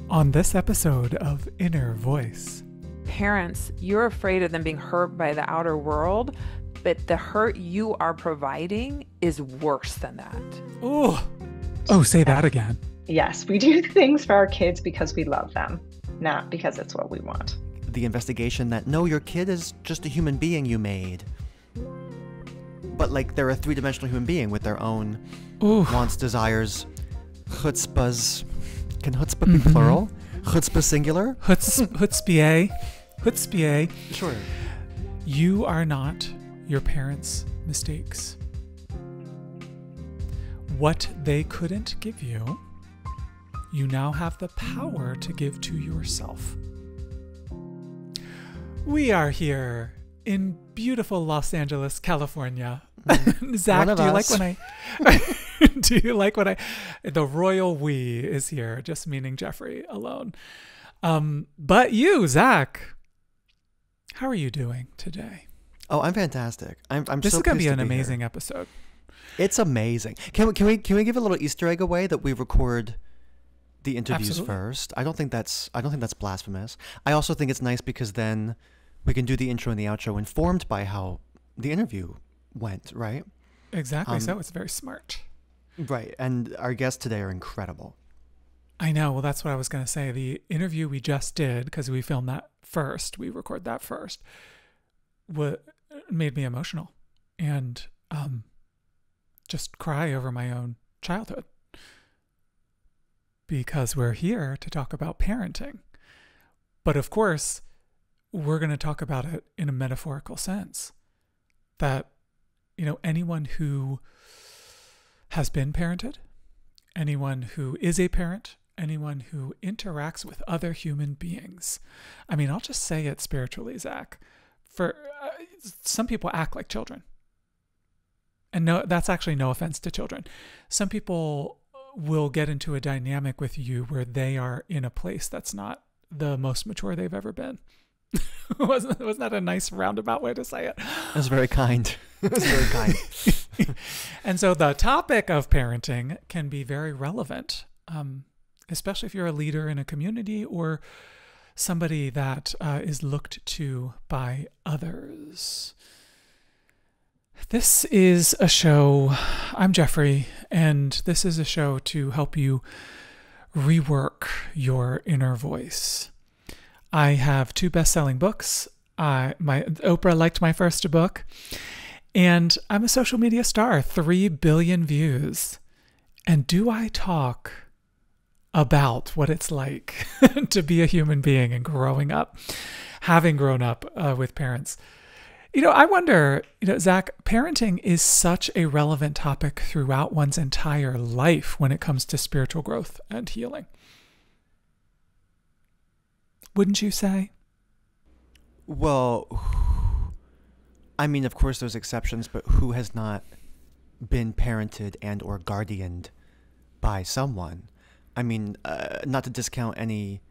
On this episode of Inner Voice. Parents, you're afraid of them being hurt by the outer world, but the hurt you are providing is worse than that. Oh, say that again. Yes, we do things for our kids because we love them, not because it's what we want. The investigation that, no, your kid is just a human being you made. But like they're a three-dimensional human being with their own wants, desires, chutzpahs. Can chutzpah be plural? Chutzpah singular? Chutzpah. Sure. You are not your parents' mistakes. What they couldn't give you, you now have the power to give to yourself. We are here in beautiful Los Angeles, California. Zach, do you like when the royal we is here, just meaning Jeffrey alone. But you, Zach, how are you doing today? Oh, I'm fantastic. I'm This so is going to be an pleased amazing here. episode. It's amazing. Can we give a little Easter egg away that we record the interviews Absolutely. first? I don't think that's blasphemous. I also think it's nice because then we can do the intro and the outro informed by how the interview went, right? Exactly. So it's very smart. Right. And our guests today are incredible. I know. Well, that's what I was going to say. The interview we just did, because we filmed that first, we record that first, made me emotional and just cry over my own childhood. Because we're here to talk about parenting. But of course, we're going to talk about it in a metaphorical sense. That, anyone who has been parented, anyone who is a parent, anyone who interacts with other human beings. I mean, I'll just say it spiritually, Zach. For some people act like children. And no, that's actually no offense to children. Some people will get into a dynamic with you where they are in a place that's not the most mature they've ever been. Wasn't that a nice roundabout way to say it? That was very kind. It was very kind. And so the topic of parenting can be very relevant, especially if you're a leader in a community or somebody that is looked to by others. This is a show, I'm Jeffrey, and this is a show to help you rework your inner voice. I have 2 best-selling books. Oprah liked my first book. And I'm a social media star, 3 billion views. And do I talk about what it's like to be a human being and growing up, having grown up with parents? I wonder, Zach, parenting is such a relevant topic throughout one's entire life when it comes to spiritual growth and healing. Wouldn't you say? Well, I mean, of course there's exceptions, but who has not been parented and or guardianed by someone? I mean, not to discount any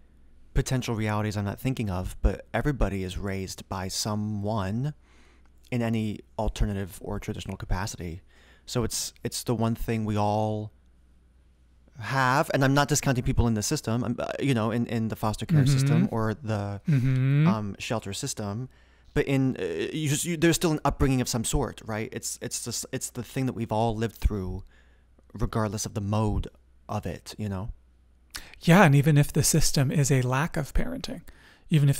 potential realities I'm not thinking of, but everybody is raised by someone in any alternative or traditional capacity. So it's the one thing we all have, and I'm not discounting people in the system, in the foster care system or the shelter system, but there's still an upbringing of some sort, right? It's the thing that we've all lived through, regardless of the mode of it, Yeah, and even if the system is a lack of parenting, I'll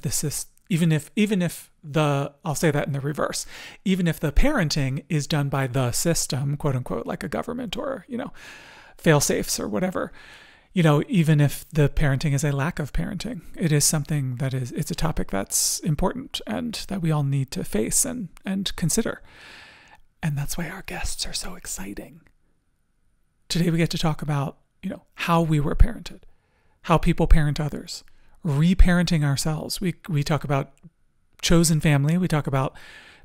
say that in the reverse, even if the parenting is done by the system, quote unquote, like a government or fail-safes or whatever, even if the parenting is a lack of parenting, it is something it's a topic that's important and that we all need to face and consider. And that's why our guests are so exciting. Today we get to talk about, how we were parented, how people parent others, reparenting ourselves. We talk about chosen family. We talk about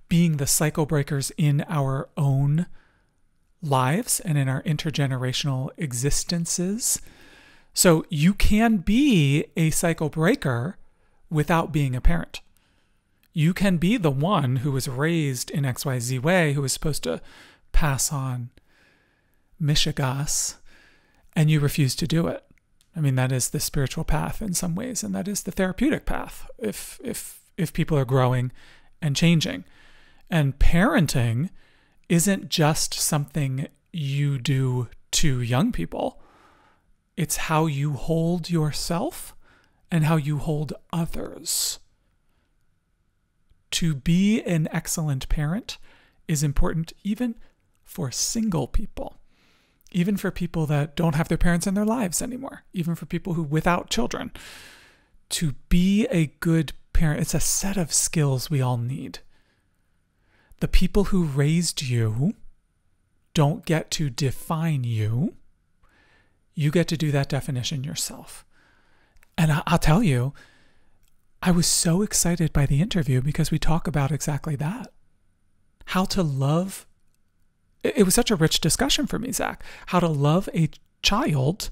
being the cycle breakers in our own lives and in our intergenerational existences. So you can be a cycle breaker without being a parent. You can be the one who was raised in XYZ way, who was supposed to pass on Mishigas, and you refuse to do it. I mean, that is the spiritual path in some ways, and that is the therapeutic path if people are growing and changing. And parenting isn't just something you do to young people. It's how you hold yourself and how you hold others. To be an excellent parent is important even for single people, even for people that don't have their parents in their lives anymore, even for people who without children. To be a good parent, it's a set of skills we all need. The people who raised you don't get to define you. You get to do that definition yourself. And I'll tell you, I was so excited by the interview because we talk about exactly that. How to love. It was such a rich discussion for me, Zach. How to love a child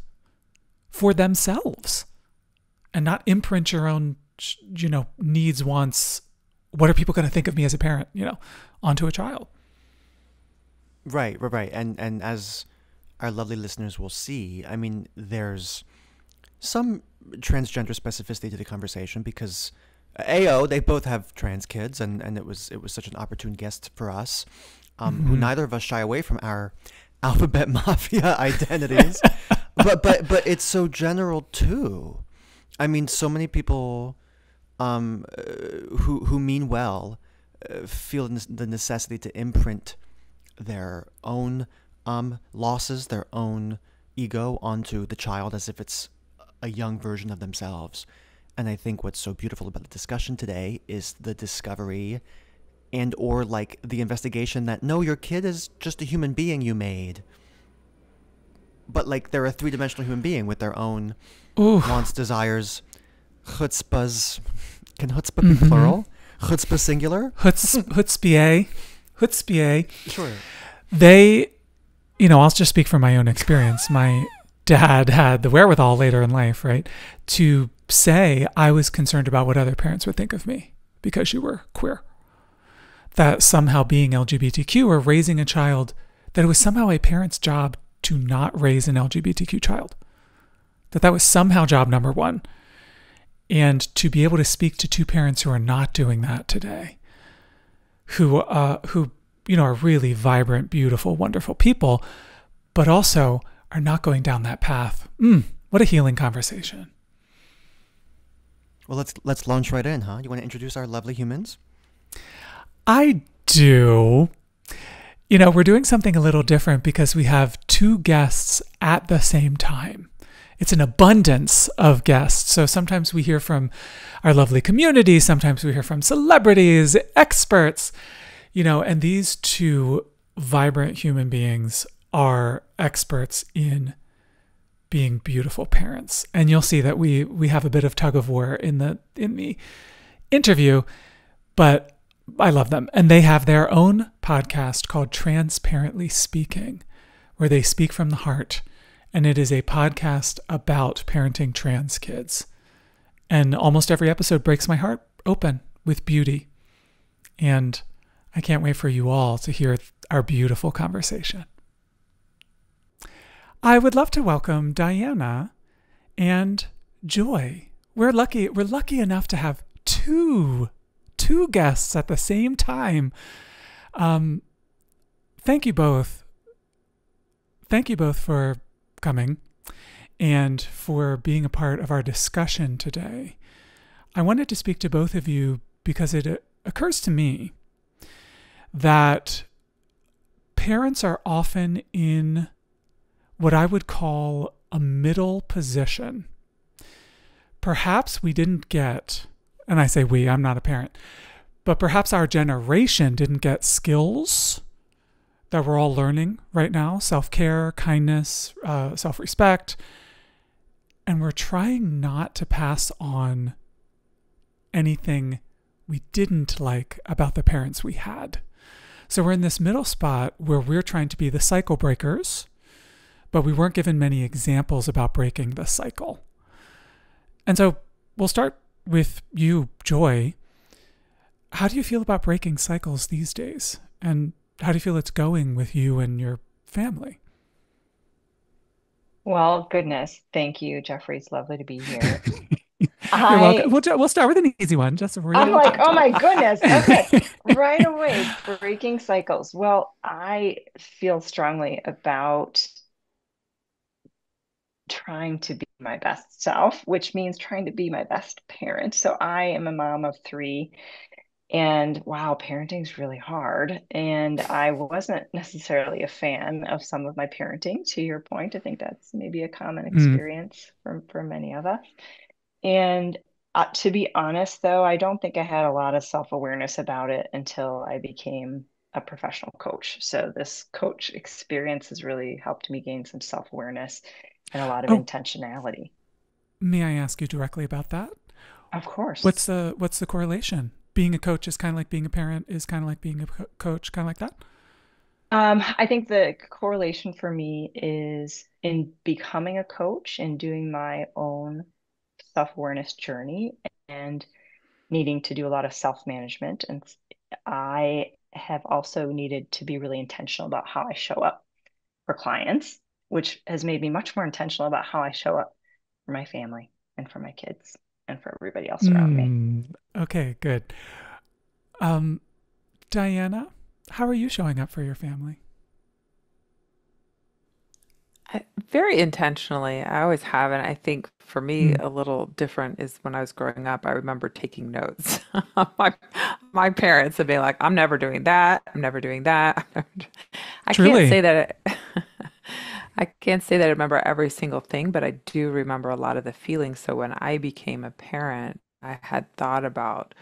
for themselves and not imprint your own, needs, wants. What are people going to think of me as a parent, onto a child? Right. And as our lovely listeners will see, I mean, there's some transgender specificity to the conversation because they both have trans kids, and it was such an opportune guest for us, who neither of us shy away from our alphabet mafia identities, but it's so general too. I mean, so many people who mean well feel the necessity to imprint their own losses, their own ego onto the child as if it's a young version of themselves. And I think what's so beautiful about the discussion today is the discovery and or like the investigation that no, your kid is just a human being you made. But like they're a three-dimensional human being with their own wants, desires, chutzpahs. Can chutzpah be plural? Chutzpah singular? Chutzpah. Sure. They, I'll just speak from my own experience. My dad had the wherewithal later in life, right, to say I was concerned about what other parents would think of me because you were queer. That somehow being LGBTQ or raising a child, that it was somehow a parent's job to not raise an LGBTQ child. That was somehow job number one. And to be able to speak to two parents who are not doing that today, who are really vibrant, beautiful, wonderful people, but also are not going down that path. What a healing conversation. Well, let's launch right in, huh? You want to introduce our lovely humans? I do. We're doing something a little different because we have two guests at the same time. It's an abundance of guests. So sometimes we hear from our lovely community, sometimes we hear from celebrities, experts, and these two vibrant human beings are experts in being beautiful parents. And you'll see that we have a bit of tug of war in the interview, but I love them. And they have their own podcast called Transparently Speaking, where they speak from the heart. And it is a podcast about parenting trans kids. And almost every episode breaks my heart open with beauty. And I can't wait for you all to hear our beautiful conversation. I would love to welcome Diana and Joy. We're lucky enough to have two guests at the same time. Thank you both. Thank you both for coming and for being a part of our discussion today. I wanted to speak to both of you because it occurs to me that parents are often in what I would call a middle position. Perhaps we didn't get, and I say we, I'm not a parent, but perhaps our generation didn't get skills that we're all learning right now, self-care, kindness, self-respect, and we're trying not to pass on anything we didn't like about the parents we had. So we're in this middle spot where we're trying to be the cycle breakers, but we weren't given many examples about breaking the cycle. And so we'll start with you, Joy. How do you feel about breaking cycles these days? And how do you feel it's going with you and your family? Well, goodness. Thank you, Jeffrey. It's lovely to be here. You're welcome. I We'll start with an easy one, just I'm real like, oh gentle. my goodness. Okay. Right away, breaking cycles. Well, I feel strongly about trying to be my best self, which means trying to be my best parent. So I am a mom of three, and wow, parenting is really hard. And I wasn't necessarily a fan of some of my parenting, to your point. I think that's maybe a common Mm. experience for many of us. And to be honest, though, I don't think I had a lot of self-awareness about it until I became a professional coach. So this coach experience has really helped me gain some self-awareness and a lot of Oh, intentionality. may I ask you directly about that? Of course. What's the correlation? Being a coach is kind of like being a parent is kind of like being a coach, kind of like that. I think the correlation for me is in becoming a coach and doing my own self-awareness journey and needing to do a lot of self-management. And I have also needed to be really intentional about how I show up for clients, which has made me much more intentional about how I show up for my family and for my kids and for everybody else around me. Okay, good. Um, Diana, how are you showing up for your family? Very intentionally. I always have, and I think for me, Mm, a little different is when I was growing up. I remember taking notes. My my parents would be like, "I'm never doing that. I'm never doing that." I can't truly. say that. I can't say that I remember every single thing, but I do remember a lot of the feelings. So when I became a parent, I had thought about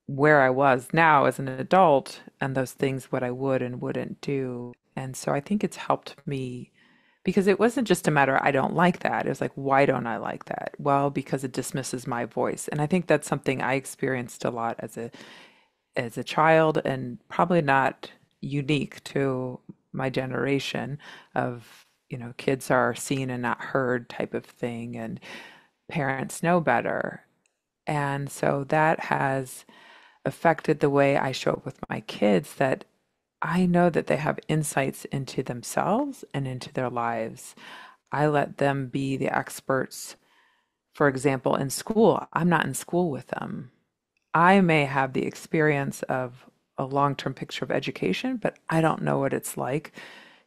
where I was now as an adult and those things, what I would and wouldn't do. And so I think it's helped me because it wasn't just a matter, I don't like that. It was like, why don't I like that? Well, because it dismisses my voice. And I think that's something I experienced a lot as a child and probably not unique to my generation of, kids are seen and not heard type of thing and parents know better. And so that has affected the way I show up with my kids that I know that they have insights into themselves and into their lives. I let them be the experts. For example, in school, I'm not in school with them. I may have the experience of a long-term picture of education, but I don't know what it's like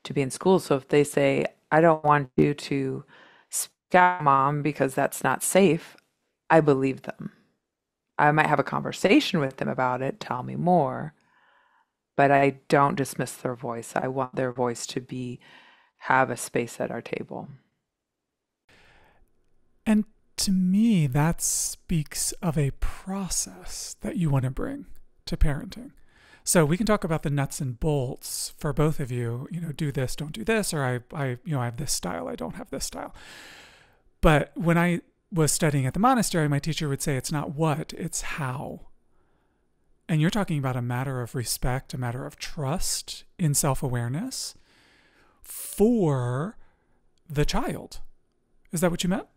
to be in school. So if they say, I don't want you to speak out, mom, because that's not safe, I believe them. I might have a conversation with them about it, tell me more, but I don't dismiss their voice. I want their voice to be have a space at our table. And to me, that speaks of a process that you want to bring to parenting. So we can talk about the nuts and bolts for both of you, do this, don't do this, or I have this style, I don't have this style. But when I was studying at the monastery, my teacher would say it's not what, it's how. And you're talking about a matter of respect, a matter of trust in self-awareness for the child. Is that what you meant?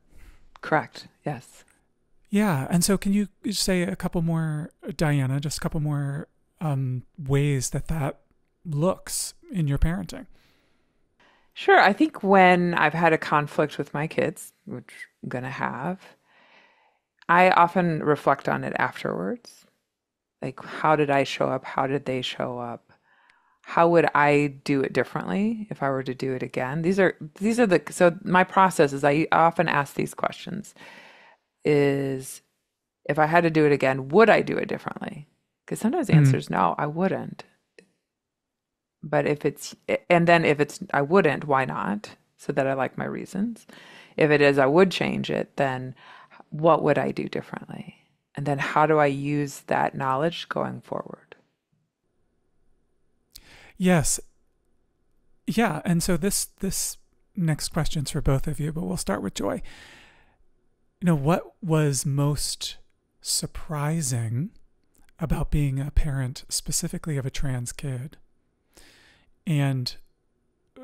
Correct. Yes. Yeah. And so can you say a couple more, Diana, just a couple more ways that looks in your parenting? Sure. I think when I've had a conflict with my kids, which I'm going to have, I often reflect on it afterwards. Like, how did I show up? How did they show up? How would I do it differently if I were to do it again? These are the so my process is I often ask these questions is if I had to do it again, would I do it differently? Because sometimes the Mm. answer is no, I wouldn't. But and then if it's, I wouldn't, why not? So that I like my reasons. If it is, I would change it, then what would I do differently? And then how do I use that knowledge going forward? Yes. Yeah. And so this next question's for both of you, but we'll start with Joy. What was most surprising about being a parent, specifically of a trans kid? And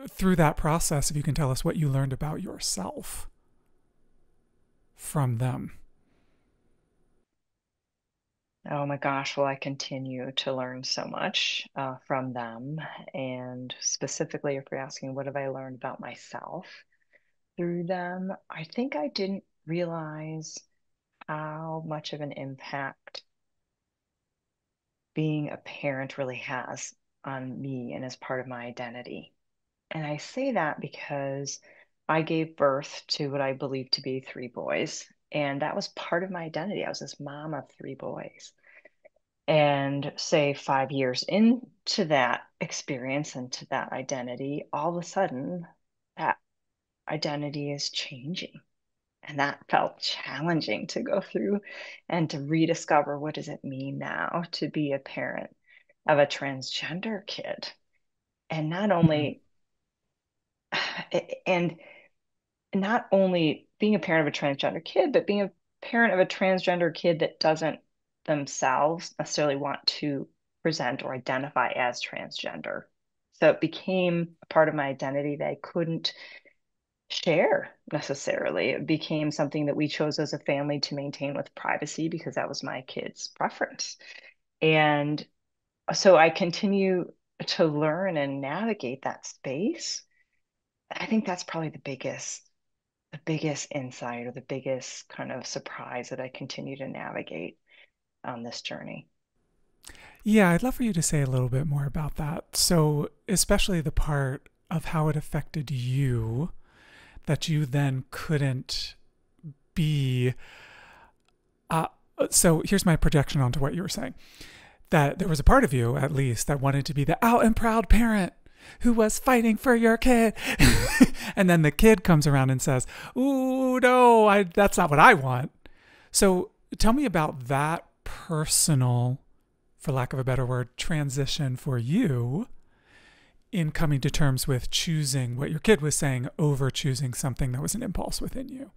through that process, if you can tell us what you learned about yourself from them. Oh my gosh, well, I continue to learn so much from them. And specifically, if you're asking, what have I learned about myself? through them, I think I didn't realize how much of an impact being a parent really has on me and as part of my identity. And I say that because I gave birth to what I believe to be three boys. And that was part of my identity. I was this mom of three boys. And say 5 years into that experience and to that identity, all of a sudden that identity is changing. And that felt challenging to go through and to rediscover what does it mean now to be a parent of a transgender kid. And not Mm. only and not only being a parent of a transgender kid, but being a parent of a transgender kid that doesn't themselves necessarily want to present or identify as transgender. So it became a part of my identity that I couldn't share necessarily. It became something that we chose as a family to maintain with privacy because that was my kid's preference. And so I continue to learn and navigate that space. I think that's probably the biggest insight or the biggest kind of surprise that I continue to navigate on this journey. Yeah, I'd love for you to say a little bit more about that. So, especially the part of how it affected you, that you then couldn't be. Uh, so, here's my projection onto what you were saying, that there was a part of you, at least, that wanted to be the out and proud parent who was fighting for your kid. And then the kid comes around and says, "Ooh, no, that's not what I want." So tell me about that personal, for lack of a better word, transition for you in coming to terms with choosing what your kid was saying over choosing something that was an impulse within you.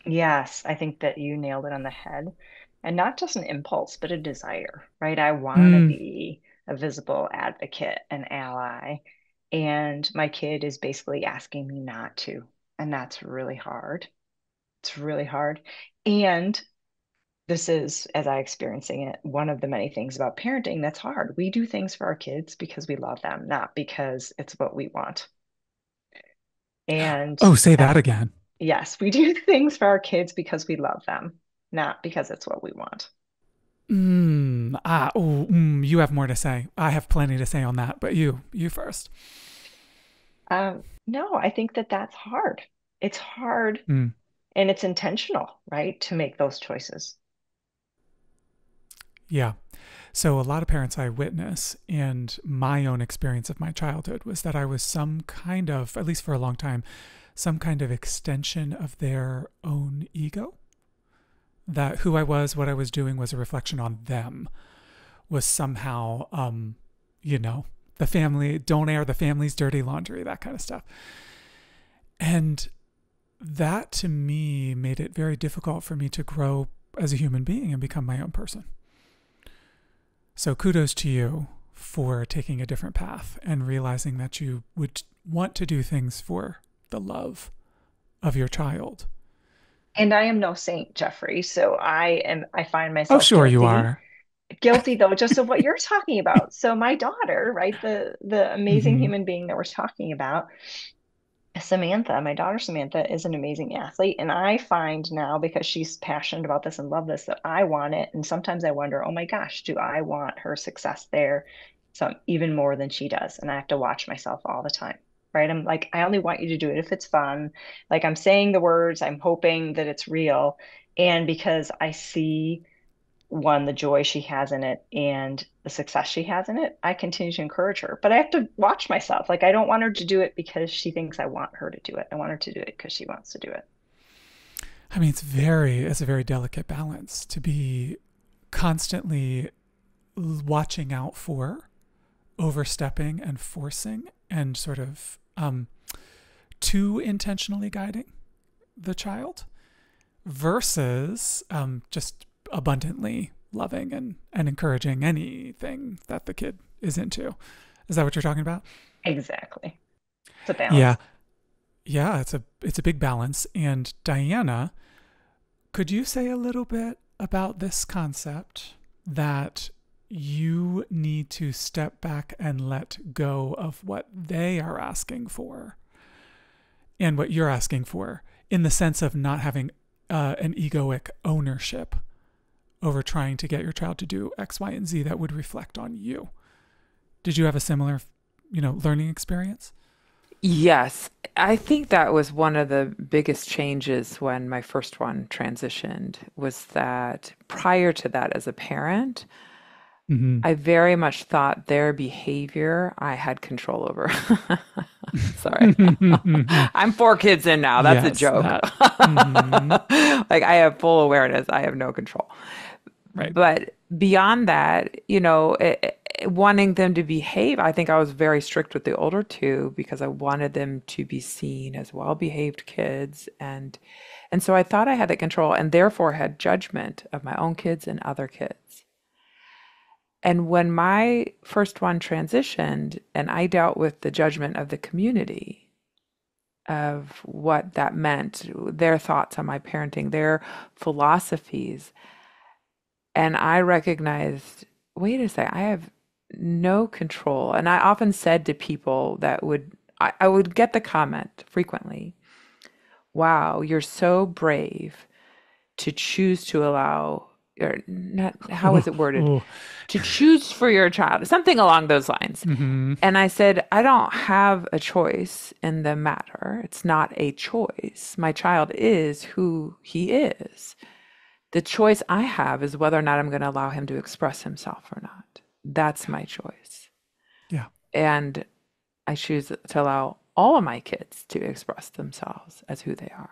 Yes, I think that you nailed it on the head. And not just an impulse, but a desire, right? I want to Mm. be a visible advocate, an ally. And my kid is basically asking me not to. And that's really hard. It's really hard. And this is, as I experiencing it, one of the many things about parenting that's hard. We do things for our kids because we love them, not because it's what we want. And Oh, say that that, again. yes, we do things for our kids because we love them, not because it's what we want. You have more to say. I have plenty to say on that, but you first. No, I think that that's hard. It's hard Mm. and it's intentional, right? To make those choices. Yeah. So a lot of parents I witness, and my own experience of my childhood was that I was some kind of, at least for a long time, some kind of extension of their own ego. That who I was, what I was doing was a reflection on them, was somehow, you know, the family, don't air the family's dirty laundry, that kind of stuff. And that to me made it very difficult for me to grow as a human being and become my own person. So kudos to you for taking a different path and realizing that you would want to do things for the love of your child. And I am no saint, Jeffrey. So I find Oh, myself sure you guilty. are. Guilty though, just of what you're talking about. So my daughter, right, the amazing Mm-hmm. human being that we're talking about, Samantha, my daughter Samantha is an amazing athlete. And I find now because she's passionate about this and love this that I want it. And sometimes I wonder, oh my gosh, do I want her success there some even more than she does? And I have to watch myself all the time. Right. I'm like, I only want you to do it if it's fun. Like I'm saying the words, I'm hoping that it's real. And because I see one, the joy she has in it and the success she has in it, I continue to encourage her. But I have to watch myself. Like, I don't want her to do it because she thinks I want her to do it. I want her to do it because she wants to do it. I mean, it's a very delicate balance to be constantly watching out for, overstepping and forcing, and sort of too intentionally guiding the child versus just abundantly loving and encouraging anything that the kid is into. Is that what you're talking about? Exactly. It's a Yeah. balance. Yeah, it's a big balance. And Diana, could you say a little bit about this concept that you need to step back and let go of what they are asking for and what you're asking for, in the sense of not having an egoic ownership over trying to get your child to do X, Y, and Z that would reflect on you. Did you have a similar, learning experience? Yes, I think that was one of the biggest changes when my first one transitioned, was that prior to that, as a parent, Mm-hmm. I very much thought their behavior I had control over. Sorry. I'm 4 kids in now. That's a Yes, joke. that. Mm-hmm. Like, I have full awareness. I have no control. Right. But beyond that, wanting them to behave, I think I was very strict with the older two because I wanted them to be seen as well-behaved kids. And so I thought I had that control and therefore had judgment of my own kids and other kids. And when my first one transitioned and I dealt with the judgment of the community of what that meant, their thoughts on my parenting, their philosophies, and I recognized, wait a second, I have no control. And I often said to people that I would get the comment frequently, wow, you're so brave to choose to allow, or not, how is it worded? Oh. To choose for your child, something along those lines. Mm-hmm. And I said, I don't have a choice in the matter. It's not a choice. My child is who he is. The choice I have is whether or not I'm going to allow him to express himself or not. That's my choice. Yeah. And I choose to allow all of my kids to express themselves as who they are.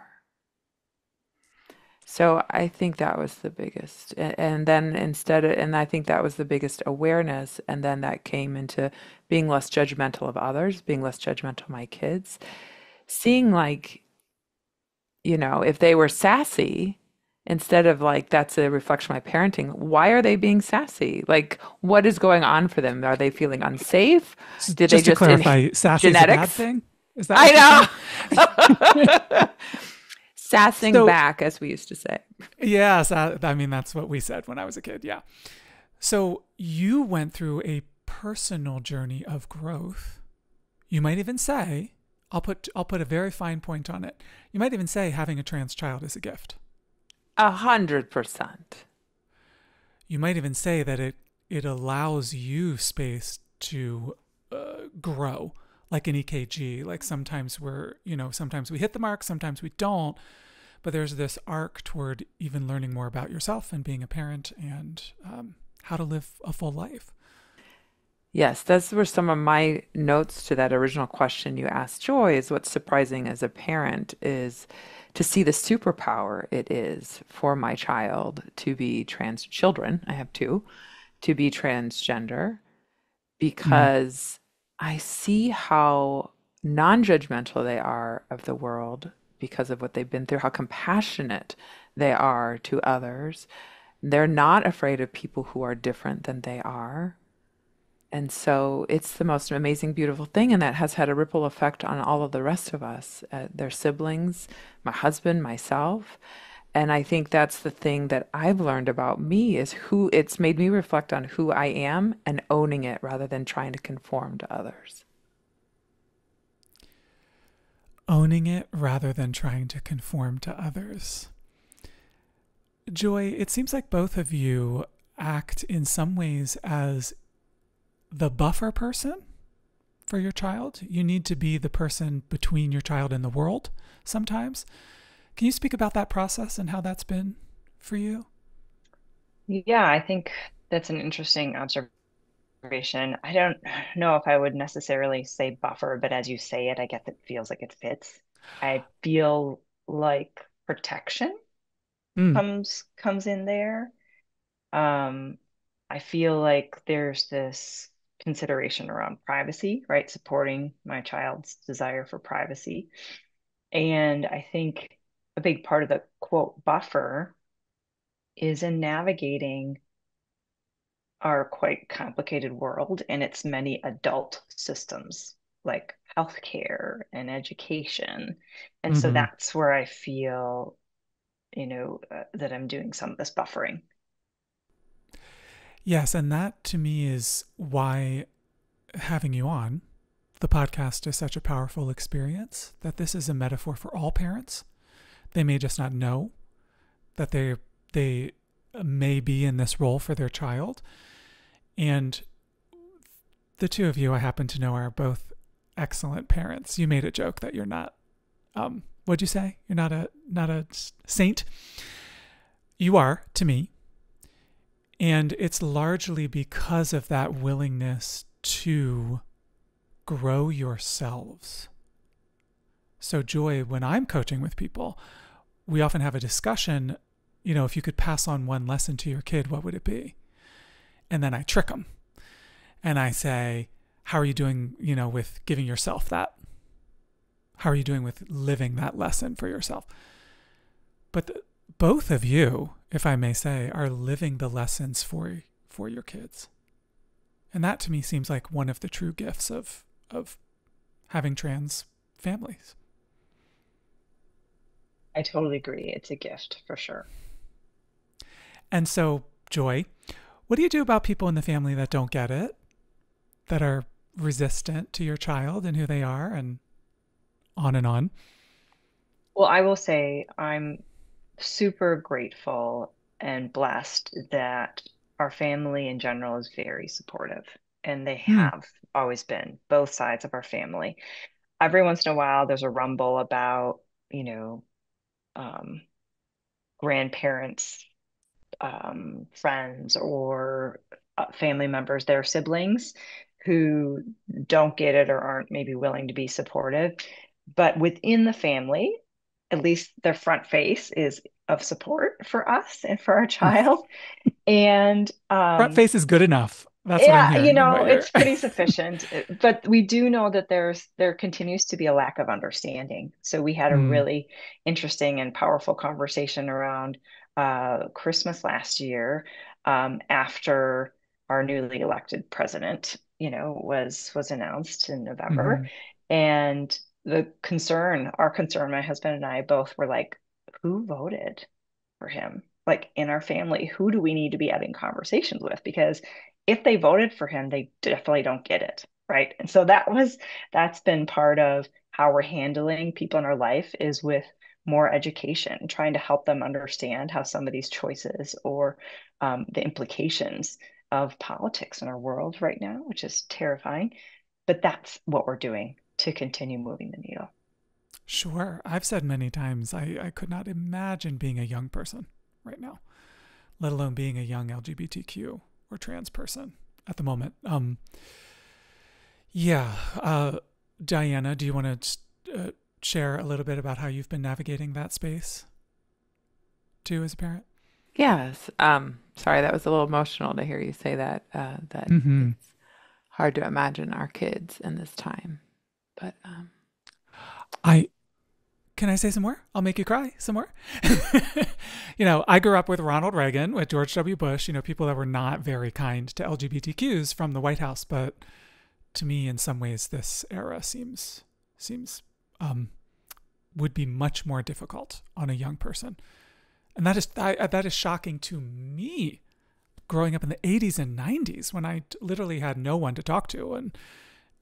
So I think that was the biggest. And then and I think that was the biggest awareness. And then that came into being less judgmental of others, being less judgmental of my kids, seeing like, if they were sassy, instead of like, that's a reflection of my parenting, why are they being sassy? Like, what is going on for them? Are they feeling unsafe? Did Just they to clarify, sassy is a bad genetics? thing? Is that I know. Sassing So- back, as we used to say. Yes, that's what we said when I was a kid. Yeah. So you went through a personal journey of growth. You might even say, I'll put a very fine point on it. You might even say having a trans child is a gift. 100%. You might even say that it allows you space to grow, like an EKG. Like sometimes sometimes we hit the mark, sometimes we don't. But there's this arc toward even learning more about yourself and being a parent and how to live a full life. Yes, those were some of my notes to that original question you asked, Joy, is what's surprising as a parent is to see the superpower it is for my child to be children, I have two, to be transgender, because I see how non-judgmental they are of the world because of what they've been through, how compassionate they are to others. They're not afraid of people who are different than they are. And so it's the most amazing, beautiful thing. And that has had a ripple effect on all of the rest of us, their siblings, my husband, myself. And I think that's the thing that I've learned about me is it's made me reflect on who I am and owning it rather than trying to conform to others. Owning it rather than trying to conform to others. Joy, it seems like both of you act in some ways as the buffer person for your child. You need to be the person between your child and the world sometimes. Can you speak about that process and how that's been for you? Yeah, I think that's an interesting observation. I don't know if I would necessarily say buffer, but as you say it, I guess it feels like it fits. I feel like protection Mm. comes in there. Um, I feel like there's this consideration around privacy, right? Supporting my child's desire for privacy. And I think a big part of the quote buffer is in navigating our quite complicated world and its many adult systems like healthcare and education. And so Mm-hmm. that's where I feel, that I'm doing some of this buffering. Yes, and that to me is why having you on the podcast is such a powerful experience, that this is a metaphor for all parents. They may just not know that they may be in this role for their child. And the two of you I happen to know are both excellent parents. You made a joke that you're not, what'd you say? You're not a saint. You are, to me. And it's largely because of that willingness to grow yourselves. So Joy, when I'm coaching with people, we often have a discussion, if you could pass on one lesson to your kid, what would it be? And then I trick them. And I say, how are you doing, with giving yourself that? How are you doing with living that lesson for yourself? But both of you, if I may say, are living the lessons for your kids. And that to me seems like one of the true gifts of having trans families. I totally agree. It's a gift for sure. And so, Joy, what do you do about people in the family that don't get it, that are resistant to your child and who they are, and on and on? Well, I will say I'm super grateful and blessed that our family in general is very supportive, and they have always been, both sides of our family. Every once in a while, there's a rumble about, um, grandparents, friends, or family members, their siblings who don't get it or aren't maybe willing to be supportive. But within the family, at least their front face is of support for us and for our child. And Front face is good enough. That's what I'm yeah, hearing in what you're... it's pretty sufficient. But we do know that there continues to be a lack of understanding. So we had a really interesting and powerful conversation around Christmas last year, after our newly elected president, was announced in November. And our concern, my husband and I both were like, who voted for him? Like, in our family, who do we need to be having conversations with? Because if they voted for him, they definitely don't get it, right? And so that's been part of how we're handling people in our life, is with more education, trying to help them understand how some of these choices, or the implications of politics in our world right now, which is terrifying. But that's what we're doing to continue moving the needle. Sure. I've said many times, I could not imagine being a young person right now, let alone being a young LGBTQ or trans person at the moment. Diana, do you want to share a little bit about how you've been navigating that space too as a parent? Yes. Sorry, that was a little emotional to hear you say that, it's hard to imagine our kids in this time. But can I say some more? I'll make you cry some more. I grew up with Ronald Reagan, with George W. Bush, people that were not very kind to LGBTQs from the White House. But to me, in some ways, this era seems would be much more difficult on a young person. And that is shocking to me, growing up in the 80s and 90s, when I literally had no one to talk to,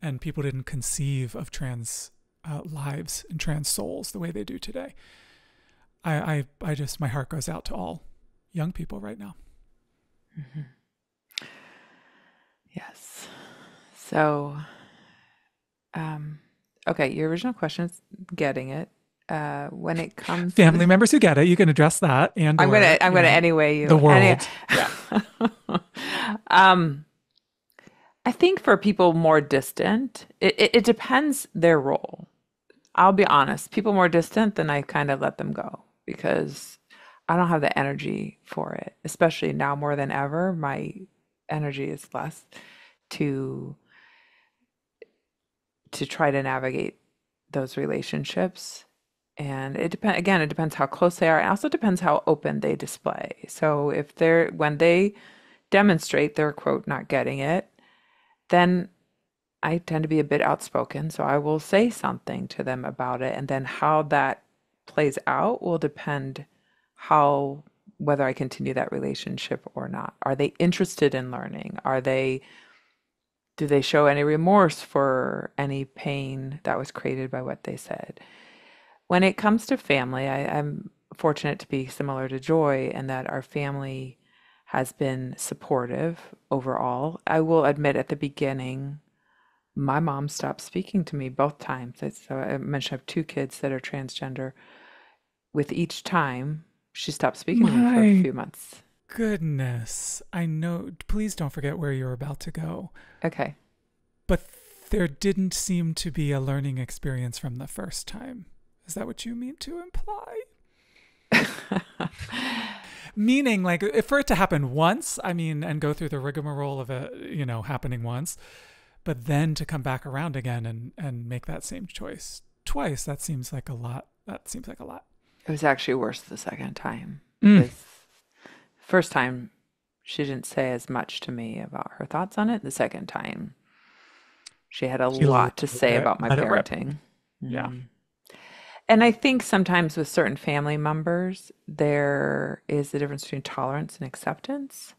and people didn't conceive of trans lives and trans souls the way they do today. I just, my heart goes out to all young people right now. Yes. So, okay, your original question is getting it. When it comes family members who get it, you can address that, and I'm gonna anyway the world. I think for people more distant, it depends their role. I'll be honest, people more distant, then I kind of let them go, because I don't have the energy for it, especially now more than ever. My energy is less to try to navigate those relationships. And it depends how close they are. It also depends how open they display. So when they demonstrate they're, quote, not getting it, then I tend to be a bit outspoken. So I will say something to them about it. And then how that plays out will depend whether I continue that relationship or not. Are they interested in learning? Are they Do they show any remorse for any pain that was created by what they said? When it comes to family, I'm fortunate to be similar to Joy in that our family has been supportive overall. I will admit at the beginning, my mom stopped speaking to me both times. So I mentioned I have two kids that are transgender. With each time, she stopped speaking to me for a My few months. goodness. I know. Please don't forget where you're about to go. Okay. But there didn't seem to be a learning experience from the first time. Is that what you mean to imply? Meaning, like, if for it to happen once, I mean, and go through the rigmarole of it, happening once, but then to come back around again and make that same choice twice, that seems like a lot. It was actually worse the second time. Mm. Because first time, she didn't say as much to me about her thoughts on it. The second time, she had a She lot to say about my let it rip. parenting. Yeah. Mhm. And I think sometimes with certain family members, there is a difference between tolerance and acceptance.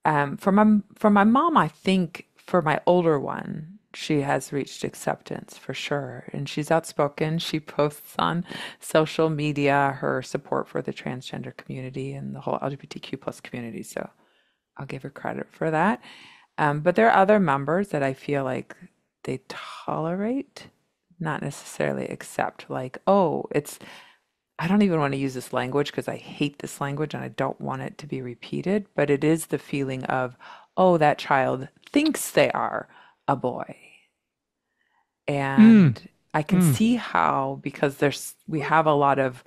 For my mom, I think for my older one, she has reached acceptance for sure. And she's outspoken. She posts on social media her support for the transgender community and the whole LGBTQ plus community. So I'll give her credit for that. But there are other members that I feel like they tolerate, not necessarily accept. Like, oh, I don't even want to use this language because I hate this language and I don't want it to be repeated, but it is the feeling of, oh, that child thinks they are a boy. Mm. And I can Mm. see how, because we have a lot of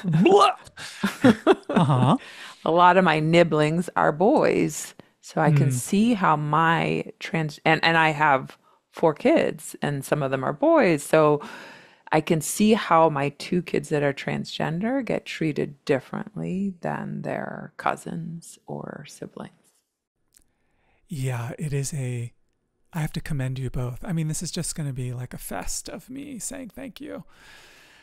Blah. Uh-huh. a lot of my nibblings are boys. So I can Mm. see how my and I have 4 kids and some of them are boys. So I can see how my 2 kids that are transgender get treated differently than their cousins or siblings. Yeah, I have to commend you both. I mean, this is just going to be like a fest of me saying thank you.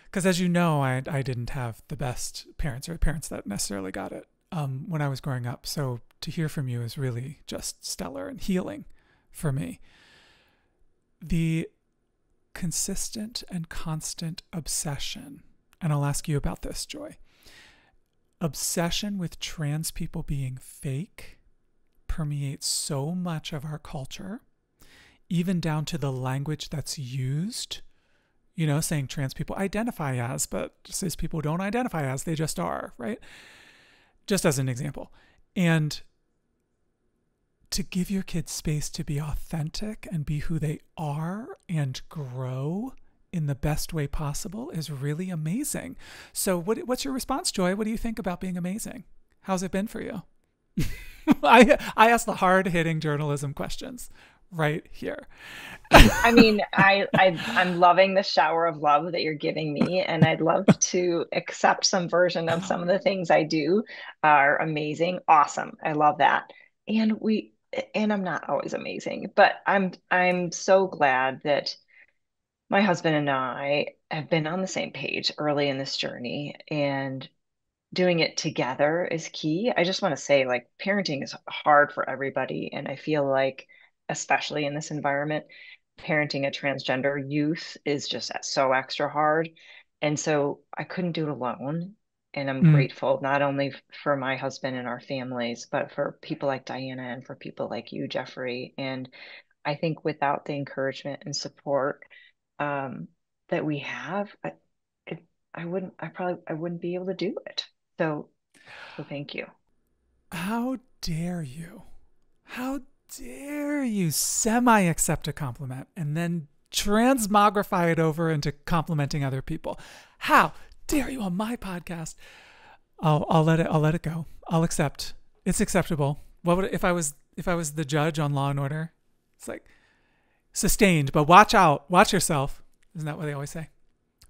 Because as you know, I didn't have the best parents or parents that necessarily got it when I was growing up. So to hear from you is really just stellar and healing for me. The consistent and constant obsession, and I'll ask you about this, Joy. Obsession with trans people being fake permeates so much of our culture, even down to the language that's used. Saying trans people identify as, but cis people don't identify as, they just are, right? Just as an example. And to give your kids space to be authentic and be who they are and grow in the best way possible is really amazing. So what's your response, Joy? What do you think about being amazing? How's it been for you? I ask the hard-hitting journalism questions right here. I mean, I'm loving the shower of love that you're giving me, and I'd love to accept some version of some of the things I do are amazing. Awesome. I love that. And I'm not always amazing, but I'm so glad that my husband and I have been on the same page early in this journey, and doing it together is key. I just want to say, like, parenting is hard for everybody. And I feel like, especially in this environment, parenting a transgender youth is just so extra hard. And so I couldn't do it alone. And I'm Mm. grateful not only for my husband and our families, but for people like Diana and for people like you, Jeffrey. And I think without the encouragement and support um, that we have, it, I wouldn't be able to do it. So thank you. How dare you? How dare you semi-accept a compliment and then transmogrify it over into complimenting other people? How dare you on my podcast? I'll let it go. I'll accept. It's acceptable. What would if I was the judge on Law and Order? It's like sustained, but watch out. Watch yourself. Isn't that what they always say?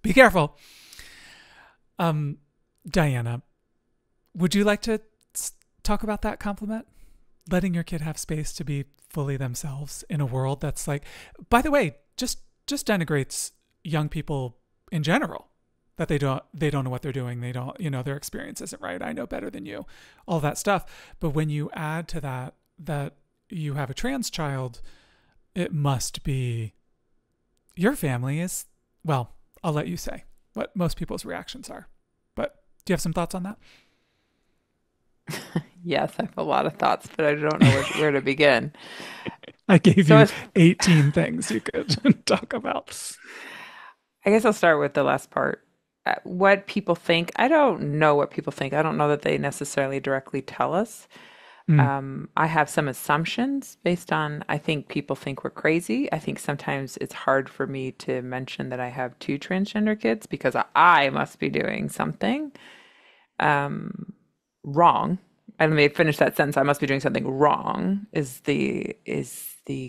Be careful. Diana, would you like to talk about that compliment? Letting your kid have space to be fully themselves in a world that's like, by the way, just denigrates young people in general, that they don't know what they're doing. They don't, their experience isn't right. I know better than you, all that stuff. But when you add to that that you have a trans child, it must be your family is, well, I'll let you say what most people's reactions are. But do you have some thoughts on that? Yes, I have a lot of thoughts, but I don't know where to begin. I gave So you as 18 things you could talk about. I guess I'll start with the last part. What people think, I don't know what people think. I don't know that they necessarily directly tell us. Mm, I have some assumptions based on, I think people think we're crazy. I think sometimes it's hard for me to mention that I have two transgender kids because I must be doing something wrong. And let me finish that sentence. I must be doing something wrong is the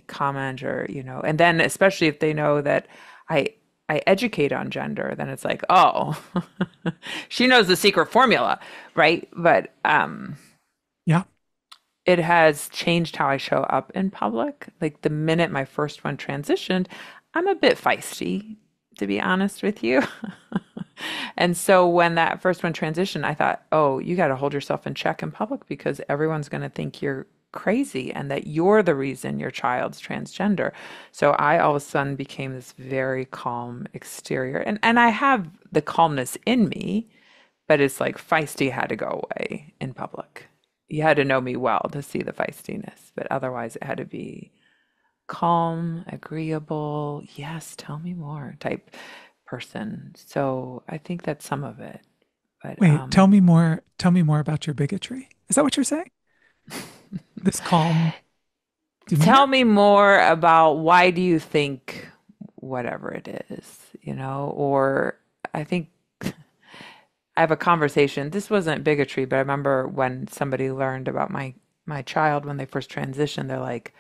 comment, or and then especially if they know that I I educate on gender, then it's like, oh, she knows the secret formula, right? But yeah. it has changed how I show up in public. Like the minute my first one transitioned, I'm a bit feisty, to be honest with you. And so when that first one transitioned, I thought, oh, you got to hold yourself in check in public because everyone's going to think you're crazy and that you're the reason your child's transgender. So I all of a sudden became this very calm exterior. And I have the calmness in me, but it's like feisty had to go away in public. You had to know me well to see the feistiness, but otherwise it had to be calm, agreeable, yes, tell me more type person. So I think that's some of it. But Wait, tell me more. Tell me more about your bigotry. Is that what you're saying? This calm tell demeanor? me more about why do you think whatever it is, or I think I have a conversation. This wasn't bigotry, but I remember when somebody learned about my child when they first transitioned, they're like,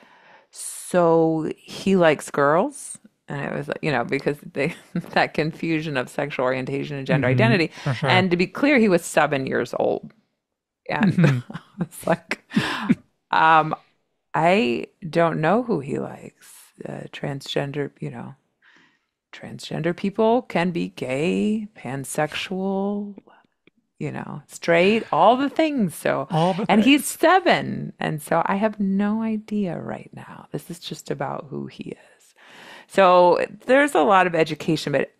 "So he likes girls?" And it was like, because they that confusion of sexual orientation and gender Mm-hmm. identity. For sure. And to be clear, he was 7 years old. And Mm-hmm. I was like, um, I don't know who he likes. Transgender people can be gay, pansexual, straight, all the things. So, All the and he's things. 7. And so I have no idea right now. This is just about who he is. So there's a lot of education, but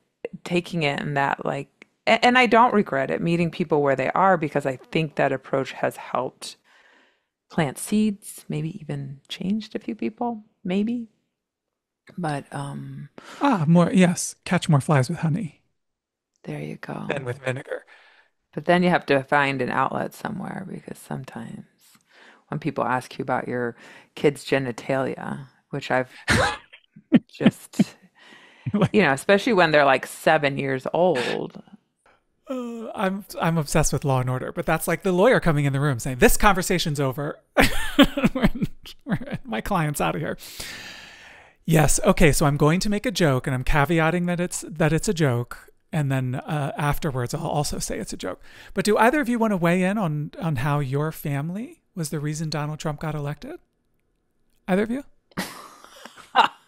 taking it in that, like, and I don't regret it, meeting people where they are, because I think that approach has helped plant seeds, maybe even changed a few people, maybe. But Ah, more, yes. Catch more flies with honey there you than go. with vinegar. But then you have to find an outlet somewhere because sometimes when people ask you about your kid's genitalia, which I've just, Like, especially when they're like 7 years old. I'm obsessed with Law and Order, but that's like the lawyer coming in the room saying, "This conversation's over. My client's out of here." Yes. Okay. So I'm going to make a joke, and I'm caveating that it's a joke, and then afterwards I'll also say it's a joke. But do either of you want to weigh in on how your family was the reason Donald Trump got elected? Either of you?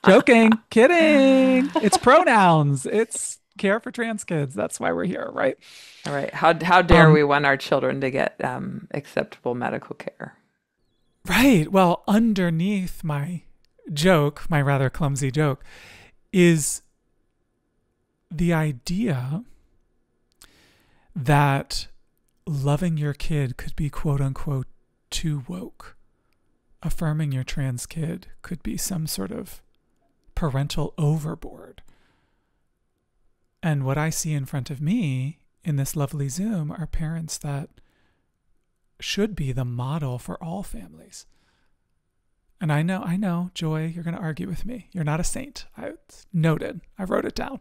Joking. Kidding. It's pronouns. It's care for trans kids. That's why we're here, right? All right. How dare Um, we want our children to get acceptable medical care? right. Well, underneath my joke, my rather clumsy joke, is the idea that loving your kid could be quote unquote too woke. Affirming your trans kid could be some sort of parental overboard. And what I see in front of me in this lovely Zoom are parents that should be the model for all families. And I know, Joy, you're going to argue with me. You're not a saint. It's noted. I wrote it down.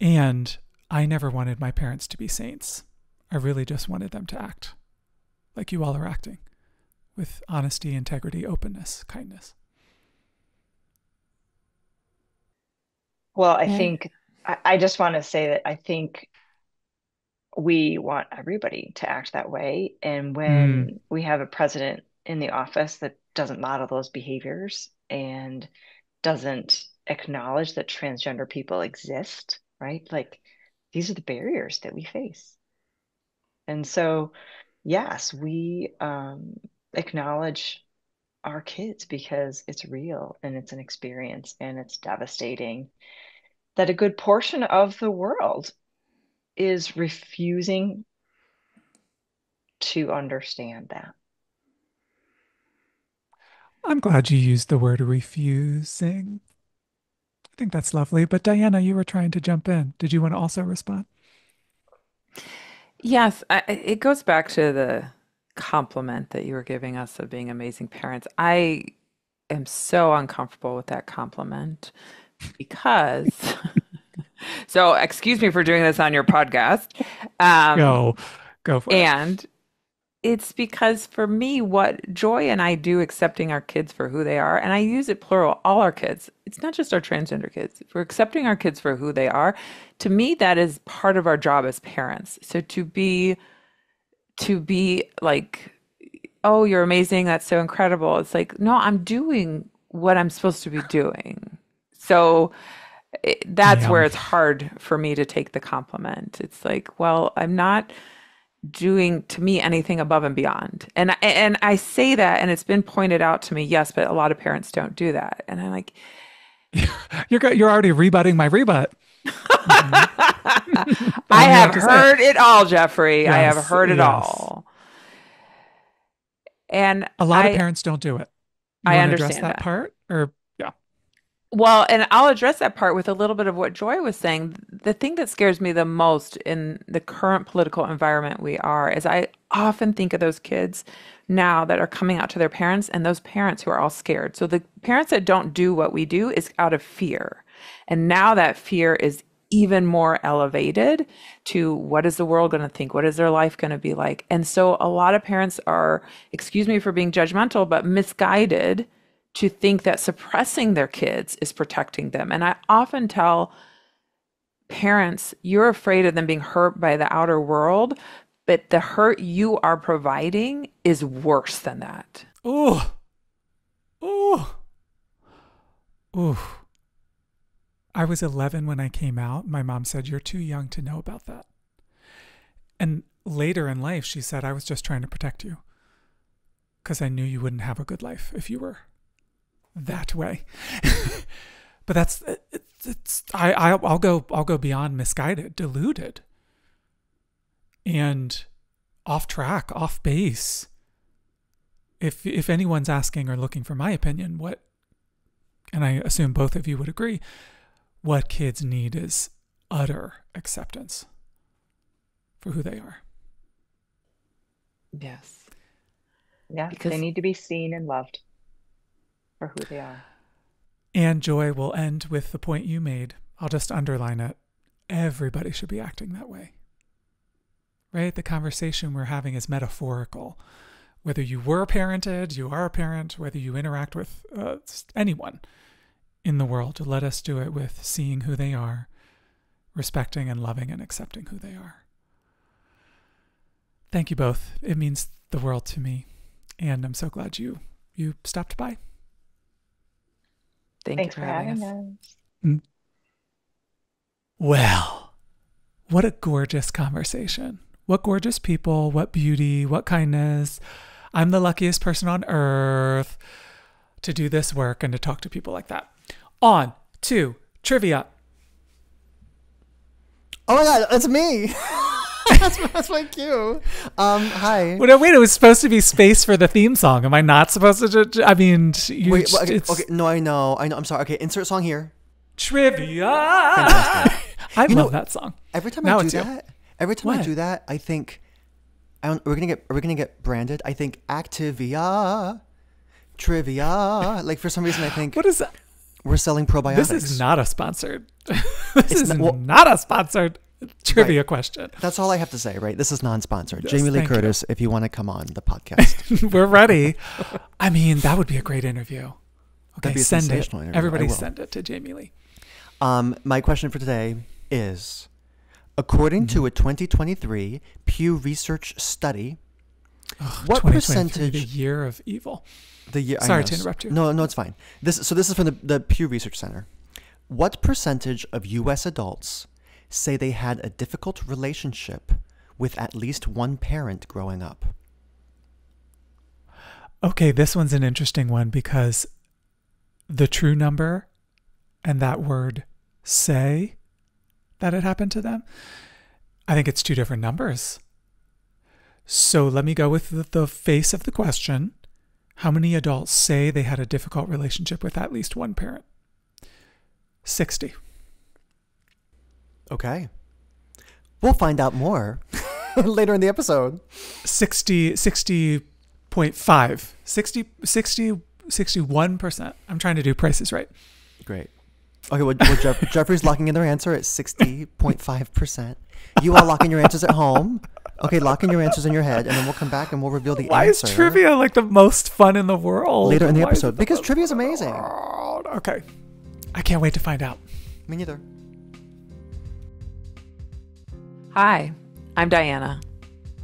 And I never wanted my parents to be saints. I really just wanted them to act like you all are acting, with honesty, integrity, openness, kindness. Well, I Yeah. think I just want to say that I think we want everybody to act that way. And Mm, when we have a president in the office that doesn't model those behaviors and doesn't acknowledge that transgender people exist, right? Like these are the barriers that we face. And so, yes, we acknowledge our kids because it's real and it's an experience and it's devastating that a good portion of the world is refusing to understand that. I'm glad you used the word refusing. I think that's lovely. But Diana, you were trying to jump in. Did you want to also respond? Yes, it goes back to the compliment that you were giving us of being amazing parents. I am so uncomfortable with that compliment because, so excuse me for doing this on your podcast. Um, Go, go for it. and it's because for me, what Joy and I do accepting our kids for who they are, and I use it plural, all our kids. It's not just our transgender kids. If we're accepting our kids for who they are, to me, that is part of our job as parents. So to be like, oh, you're amazing, that's so incredible. It's like, no, I'm doing what I'm supposed to be doing. So that's Yeah. where it's hard for me to take the compliment. It's like, well, I'm not doing to me anything above and beyond. And I say that and it's been pointed out to me, yes, but a lot of parents don't do that. And I'm like, You're already rebutting my rebut. I have heard it all, Jeffrey. I have Yes, heard it yes. all. And A lot of parents don't do it. You I want to address understand that that. part? Or yeah. Well, and I'll address that part with a little bit of what Joy was saying. The thing that scares me the most in the current political environment we are is I often think of those kids now that are coming out to their parents and those parents who are all scared. So the parents that don't do what we do is out of fear. And now that fear is even more elevated to what is the world going to think? What is their life going to be like? And so a lot of parents are, excuse me for being judgmental, but misguided to think that suppressing their kids is protecting them. And I often tell parents, you're afraid of them being hurt by the outer world, but the hurt you are providing is worse than that. Ooh. Ooh. Ooh. I was 11 when I came out. My mom said, "You're too young to know about that." And later in life, she said, "I was just trying to protect you because I knew you wouldn't have a good life if you were that way." But I'll go beyond misguided, deluded, and off track, off base. If anyone's asking or looking for my opinion, and I assume both of you would agree, what kids need is utter acceptance for who they are. Yes. Yeah, Because they need to be seen and loved for who they are. And Joy, will end with the point you made. I'll just underline it. Everybody should be acting that way. Right? The conversation we're having is metaphorical. Whether you were parented, you are a parent, whether you interact with anyone in the world, let us do it with seeing who they are, respecting and loving and accepting who they are. Thank you both. It means the world to me. And I'm so glad you stopped by. Thanks for having us. Well, what a gorgeous conversation. What gorgeous people, what beauty, what kindness. I'm the luckiest person on earth to do this work and to talk to people like that. On to trivia. Oh my God, that's me. That's my cue. Hi. Well, no, wait, it was supposed to be space for the theme song. Am I not supposed to? I mean, Wait, well, okay. No, I know. I'm sorry. Okay, insert song here. Trivia. Fantastic. I love that song. Every time Now I do it's you. that, I do that, I think, are we gonna get branded? I think Activia, trivia. Like for some reason, I think What is that? we're selling probiotics. This is not a sponsored. This is not a sponsored trivia question. That's all I have to say, right? This is non-sponsored. Yes, Jamie Lee thank you. Curtis, if you want to come on the podcast. We're ready. I mean, that would be a great interview. Okay, That'd be a send it. sensational interview. Everybody I will. send it to Jamie Lee. My question for today is, according to a 2023 Pew Research study, what 2023, percentage? the year of evil. The year. I Sorry know. to interrupt you. No, it's fine. This is from the Pew Research Center. What percentage of U.S. adults say they had a difficult relationship with at least one parent growing up? Okay, this one's an interesting one because the true number and that word say that it happened to them, I think it's two different numbers. So let me go with the face of the question. How many adults say they had a difficult relationship with at least one parent? 60. Okay. We'll find out more later in the episode. 60.5. 61%. I'm trying to do prices right. Great. Okay, well Jeffrey's locking in their answer at 60.5%. You all lock in your answers at home. Okay, lock in your answers in your head, and then we'll come back and we'll reveal the Why answer. Why is trivia like the most fun in the world? Later in the episode. Because trivia is amazing. Okay. I can't wait to find out. Me neither. Hi, I'm Diana.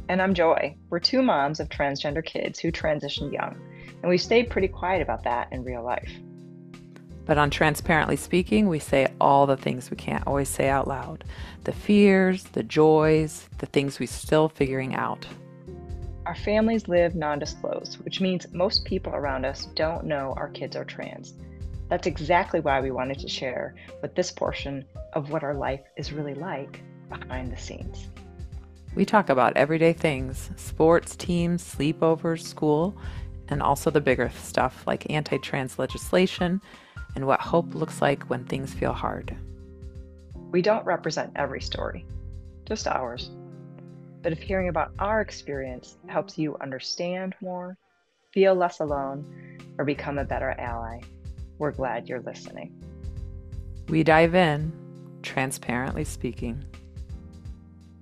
And I'm Joy. We're two moms of transgender kids who transitioned young, and we stayed pretty quiet about that in real life. But on Transparently Speaking, we say all the things we can't always say out loud. The fears, the joys, the things we're still figuring out. Our families live non-disclosed, which means most people around us don't know our kids are trans. That's exactly why we wanted to share with this portion of what our life is really like behind the scenes. We talk about everyday things, sports, teams, sleepovers, school, and also the bigger stuff like anti-trans legislation and what hope looks like when things feel hard. We don't represent every story, just ours. But if hearing about our experience helps you understand more, feel less alone, or become a better ally, we're glad you're listening. We dive in, Transparently Speaking.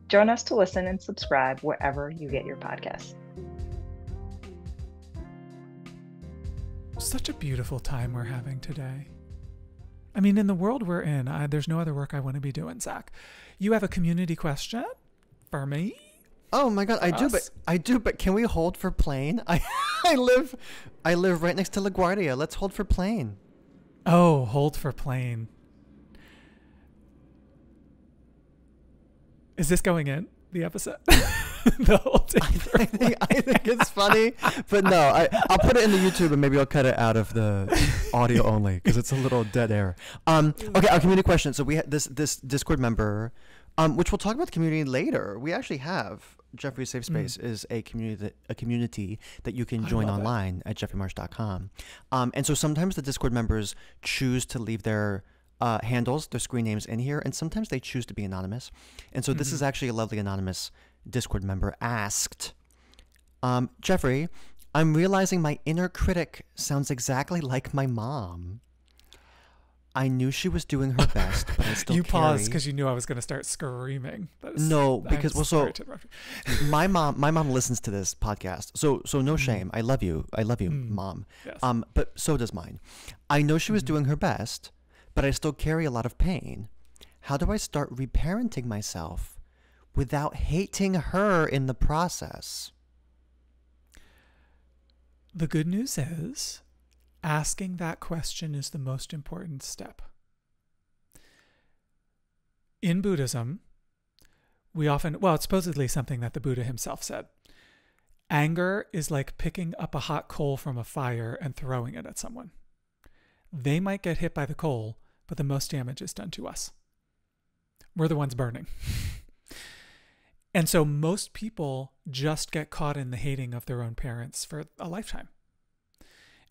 Join us to listen and subscribe wherever you get your podcasts. Such a beautiful time we're having today. I mean, in the world we're in, there's no other work I want to be doing, Zach. You have a community question for me? Oh my God, I do, but can we hold for Plain? I live right next to LaGuardia. Let's hold for Plain. Oh, hold for Plain. Is this going in the episode? The whole thing. I think it's funny, but no, I'll put it in the YouTube and maybe I'll cut it out of the audio only because it's a little dead air. Okay, our community question. So we had this Discord member, which we'll talk about the community later. We actually have Jeffrey's Safe Space is a community that you can join online at jeffreymarsh.com. And so sometimes the Discord members choose to leave their handles, their screen names in here, and sometimes they choose to be anonymous. And so this is actually a lovely anonymous Discord member asked, Jeffrey, I'm realizing my inner critic sounds exactly like my mom. I knew she was doing her best, but I still You paused because you knew I was going to start screaming. No, because my mom listens to this podcast, so no shame. I love you, Mom. Yes. But so does mine. I know she was doing her best, but I still carry a lot of pain. How do I start reparenting myself without hating her in the process? The good news is asking that question is the most important step. In Buddhism, it's supposedly something that the Buddha himself said. Anger is like picking up a hot coal from a fire and throwing it at someone. They might get hit by the coal, but the most damage is done to us. We're the ones burning. And so most people just get caught in the hating of their own parents for a lifetime.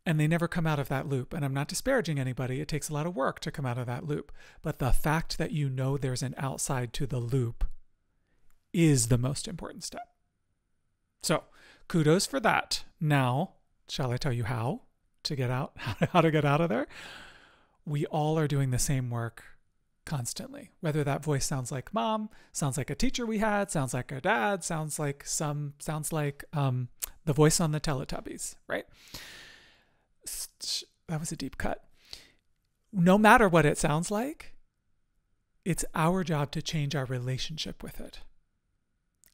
And they never come out of that loop. And I'm not disparaging anybody. It takes a lot of work to come out of that loop. But the fact that you know there's an outside to the loop is the most important step. So kudos for that. Now, shall I tell you how to get out, how to get out of there? We all are doing the same work constantly, whether that voice sounds like mom, sounds like a teacher we had, sounds like a dad, sounds like the voice on the Teletubbies, right? That was a deep cut. No matter what it sounds like, it's our job to change our relationship with it.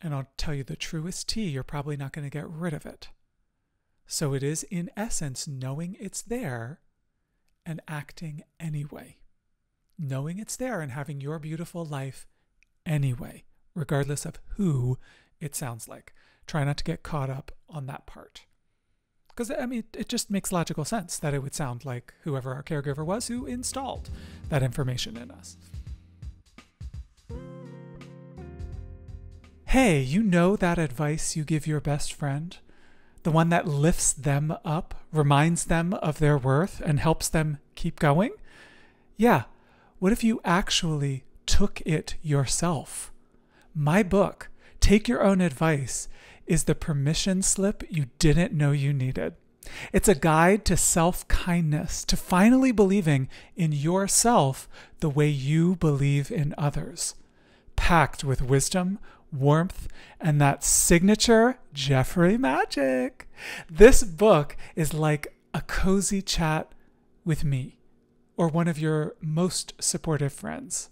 And I'll tell you the truest tea, you're probably not going to get rid of it. So it is, in essence, knowing it's there and acting anyway. Knowing it's there and having your beautiful life anyway, regardless of who it sounds like. Try not to get caught up on that part. Because, I mean, it just makes logical sense that it would sound like whoever our caregiver was who installed that information in us. Hey, you know that advice you give your best friend? The one that lifts them up, reminds them of their worth, and helps them keep going? Yeah, what if you actually took it yourself? My book, Take Your Own Advice, is the permission slip you didn't know you needed. It's a guide to self-kindness, to finally believing in yourself the way you believe in others. Packed with wisdom, warmth, and that signature Jeffrey magic. This book is like a cozy chat with me or one of your most supportive friends.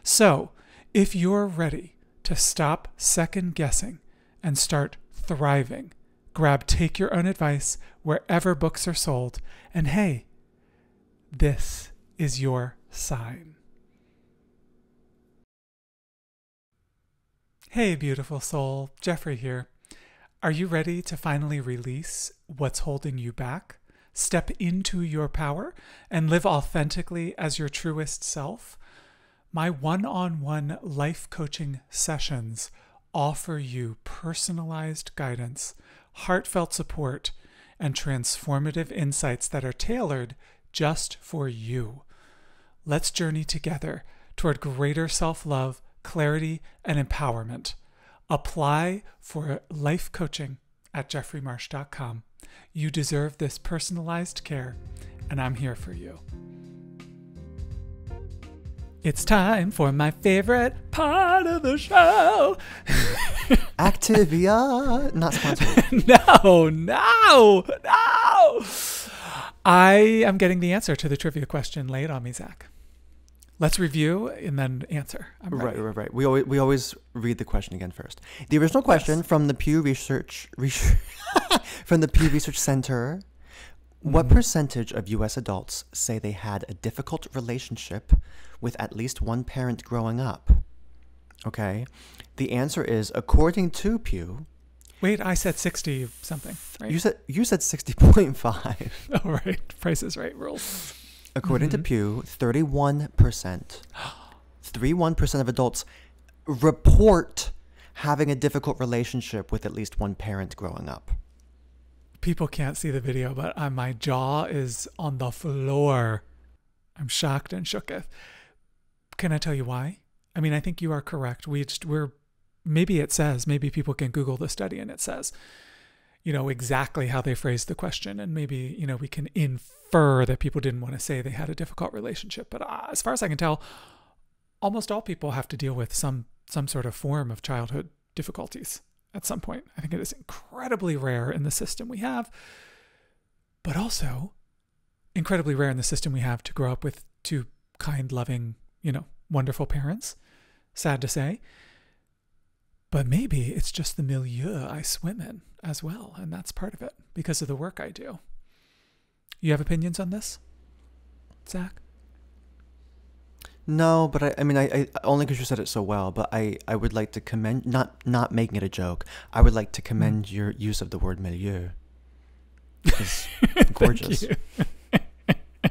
So, if you're ready to stop second guessing and start thriving, grab Take Your Own Advice wherever books are sold. And hey, this is your sign. Hey, beautiful soul, Jeffrey here. Are you ready to finally release what's holding you back? Step into your power and live authentically as your truest self? My one-on-one life coaching sessions offer you personalized guidance, heartfelt support, and transformative insights that are tailored just for you. Let's journey together toward greater self-love, clarity, and empowerment. Apply for life coaching at jeffreymarsh.com. You deserve this personalized care, and I'm here for you. It's time for my favorite part of the show. Activia, not sponsored. No. I am getting the answer to the trivia question. Lay it on me, Zach. Let's review and then answer. I'm ready. Right. We always read the question again first. The original question from the Pew Research from the Pew Research Center. What percentage of U.S. adults say they had a difficult relationship with at least one parent growing up? Okay. The answer is, according to Pew. Wait, I said 60 something, right? You said 60.5. Oh, right. Price is Right rules. According to Pew, 31%. 31% of adults report having a difficult relationship with at least one parent growing up. People can't see the video, but my jaw is on the floor. I'm shocked and shooketh. Can I tell you why? I mean, I think you are correct. Maybe it says, maybe people can Google the study and it says, exactly how they phrased the question. And maybe, we can infer that people didn't want to say they had a difficult relationship. But as far as I can tell, almost all people have to deal with some sort of form of childhood difficulties at some point. I think it is incredibly rare in the system we have, but also incredibly rare in the system we have to grow up with two kind, loving, wonderful parents. Sad to say. But maybe it's just the milieu I swim in as well, and that's part of it because of the work I do. You have opinions on this, Zach? No, but I mean, I only because you said it so well. But I would like to commend, not making it a joke. I would like to commend your use of the word milieu. It's gorgeous. Thank you.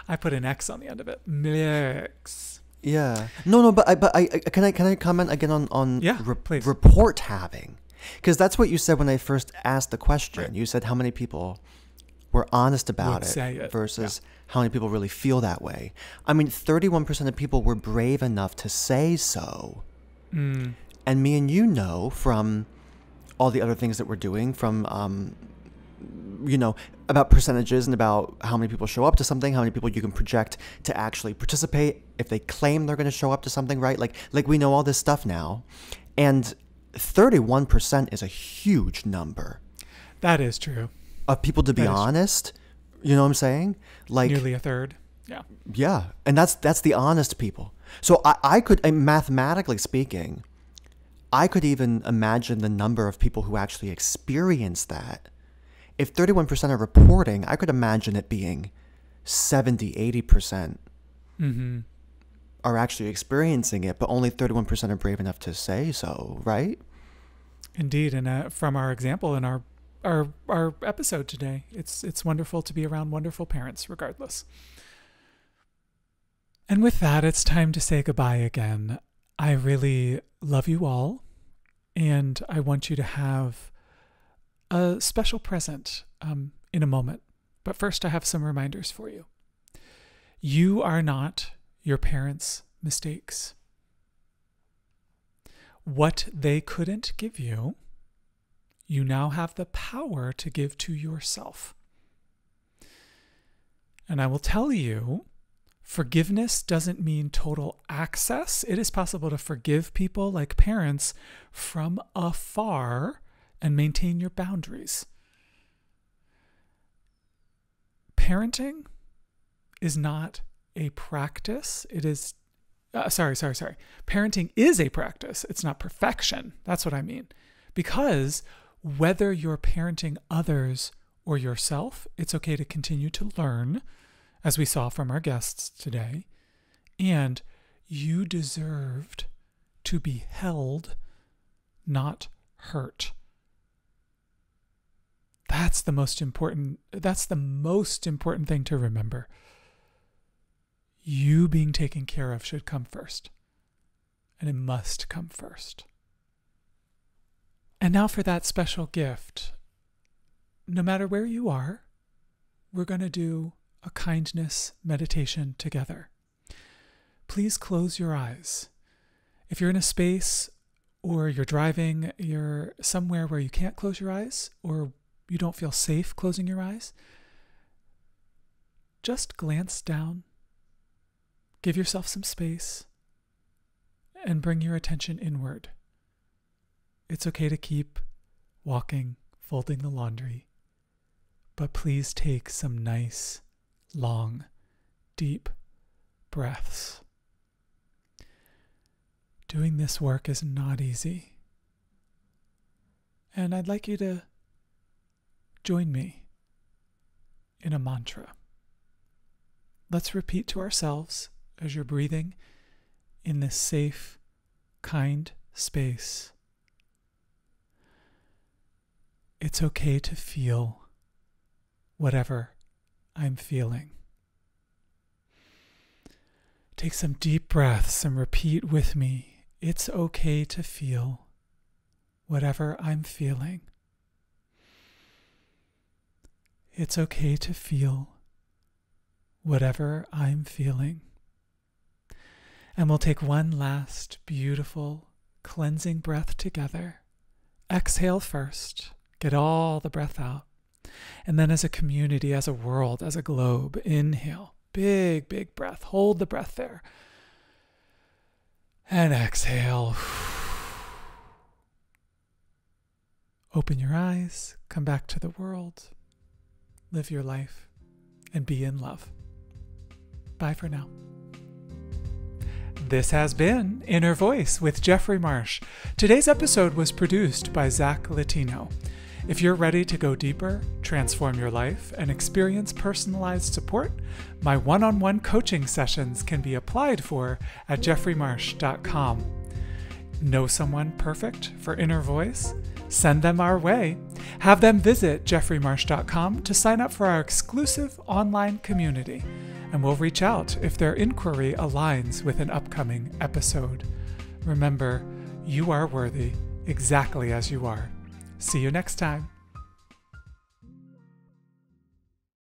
I put an X on the end of it. Mix. Yeah. No. But I can I comment again on please. Report having, because that's what you said when I first asked the question. Right. You said how many people were honest about it versus how many people really feel that way. I mean, 31% of people were brave enough to say so. And me and you know from all the other things that we're doing, from, about percentages and about how many people show up to something, how many people you can project to actually participate if they claim they're going to show up to something, right? Like we know all this stuff now. And 31% is a huge number. That is true. Of people to be honest, you know what I'm saying? Like nearly a third. Yeah. Yeah. And that's the honest people. So I could, mathematically speaking, I could even imagine the number of people who actually experience that. If 31% are reporting, I could imagine it being 70, 80% are actually experiencing it, but only 31% are brave enough to say so, right? Indeed. And from our example in our our episode today. It's wonderful to be around wonderful parents, regardless. And with that, it's time to say goodbye again. I really love you all, and I want you to have a special present in a moment. But first, I have some reminders for you. You are not your parents' mistakes. What they couldn't give you, you now have the power to give to yourself. And I will tell you, forgiveness doesn't mean total access. It is possible to forgive people like parents from afar and maintain your boundaries. Parenting is not a practice. It is, Parenting is a practice. It's not perfection. That's what I mean. Because whether you're parenting others or yourself, it's okay to continue to learn, as we saw from our guests today. And you deserved to be held, not hurt. That's the most important thing to remember. You being taken care of should come first. And it must come first. And now for that special gift. No matter where you are, we're going to do a kindness meditation together. Please close your eyes. If you're in a space or you're driving, you're somewhere where you can't close your eyes, or you don't feel safe closing your eyes, just glance down, give yourself some space, and bring your attention inward. It's okay to keep walking, folding the laundry, but please take some nice, long, deep breaths. Doing this work is not easy. And I'd like you to join me in a mantra. Let's repeat to ourselves as you're breathing in this safe, kind space. It's okay to feel whatever I'm feeling. Take some deep breaths and repeat with me. It's okay to feel whatever I'm feeling. It's okay to feel whatever I'm feeling. And we'll take one last beautiful cleansing breath together. Exhale first. Get all the breath out. And then as a community, as a world, as a globe, inhale. Big, big breath. Hold the breath there. And exhale. Open your eyes. Come back to the world. Live your life. And be in love. Bye for now. This has been Inner Voice with Jeffrey Marsh. Today's episode was produced by Zach Latino. If you're ready to go deeper, transform your life, and experience personalized support, my one-on-one coaching sessions can be applied for at jeffreymarsh.com. Know someone perfect for Inner Voice? Send them our way. Have them visit jeffreymarsh.com to sign up for our exclusive online community, and we'll reach out if their inquiry aligns with an upcoming episode. Remember, you are worthy exactly as you are. See you next time.